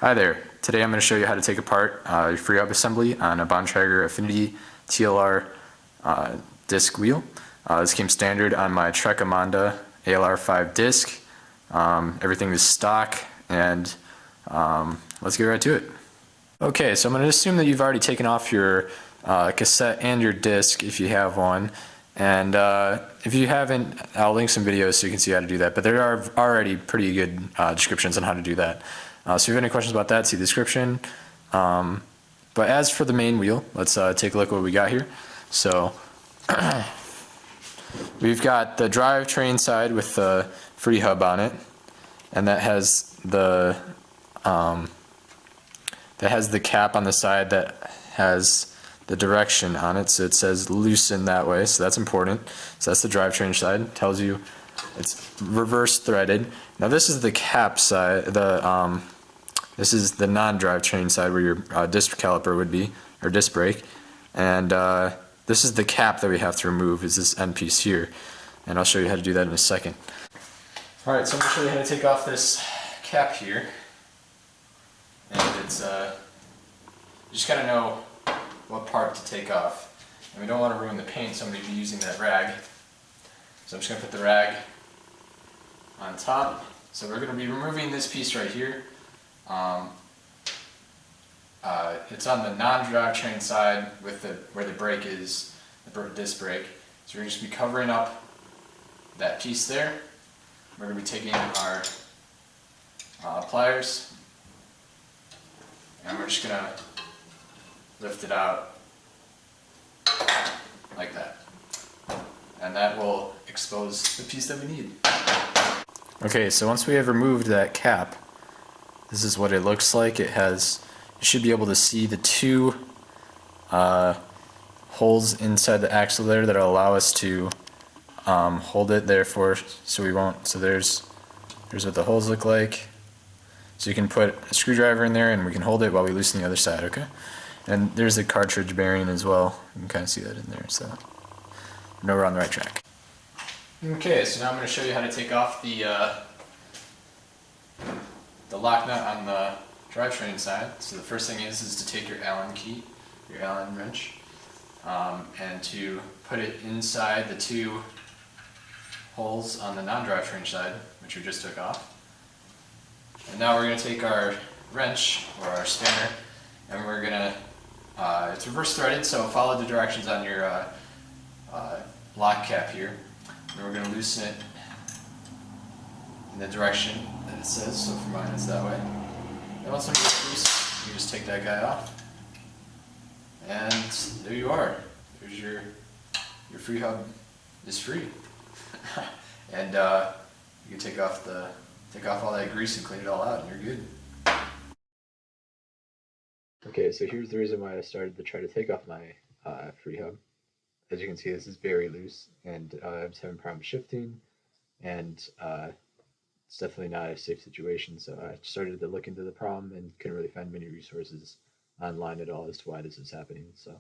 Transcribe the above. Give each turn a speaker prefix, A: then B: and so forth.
A: Hi there. Today I'm going to show you how to take apart your Freehub assembly on a Bontrager Affinity TLR disc wheel. This came standard on my Trek Emonda ALR5 disc. Everything is stock, and let's get right to it. Okay, so I'm going to assume that you've already taken off your cassette and your disc if you have one. And if you haven't, I'll link some videos so you can see how to do that. But there are already pretty good descriptions on how to do that. So if you have any questions about that, see the description. But as for the main wheel, let's take a look at what we got here. So we've got the drivetrain side with the Freehub on it, and that has the cap on the side that has the direction on it, so it says loosen that way, so that's important. So that's the drivetrain side. It tells you it's reverse threaded. Now this is the cap side, this is the non-drivetrain side where your disc caliper would be, or disc brake, and this is the cap that we have to remove, is this end piece here, and I'll show you how to do that in a second. Alright, so I'm going to show you how to take off this cap here, and it's, you just got to know what part to take off. And we don't want to ruin the paint, so I'm going to be using that rag. So I'm just going to put the rag on top. So we're going to be removing this piece right here. It's on the non-drivetrain side with where the brake is, the disc brake. So we're going to just be covering up that piece there. We're going to be taking our pliers, and we're just going to lift it out like that, and that will expose the piece that we need. Okay, so once we have removed that cap, this is what it looks like. It has, you should be able to see the two holes inside the axle there that will allow us to hold it there so we won't, so there's what the holes look like. So you can put a screwdriver in there and we can hold it while we loosen the other side, okay? And there's the cartridge bearing as well. You can kind of see that in there, so I know we're on the right track. Okay, so now I'm going to show you how to take off the lock nut on the drivetrain side. So the first thing is to take your Allen key, your Allen wrench, and to put it inside the two holes on the non-drivetrain side, which we just took off. And now we're going to take our wrench, or our spanner, and we're going to, it's reverse threaded, so follow the directions on your lock cap here. And we're going to loosen it in the direction that it says, so for mine it's that way. And once I'm loose, you just take that guy off. And there you are. There's your Freehub is free. And you can take off all that grease and clean it all out, and you're good. Okay, so here's the reason why I started to try to take off my Freehub. As you can see, this is very loose, and I'm just having problems shifting, and it's definitely not a safe situation. So I started to look into the problem and couldn't really find many resources online at all as to why this is happening. So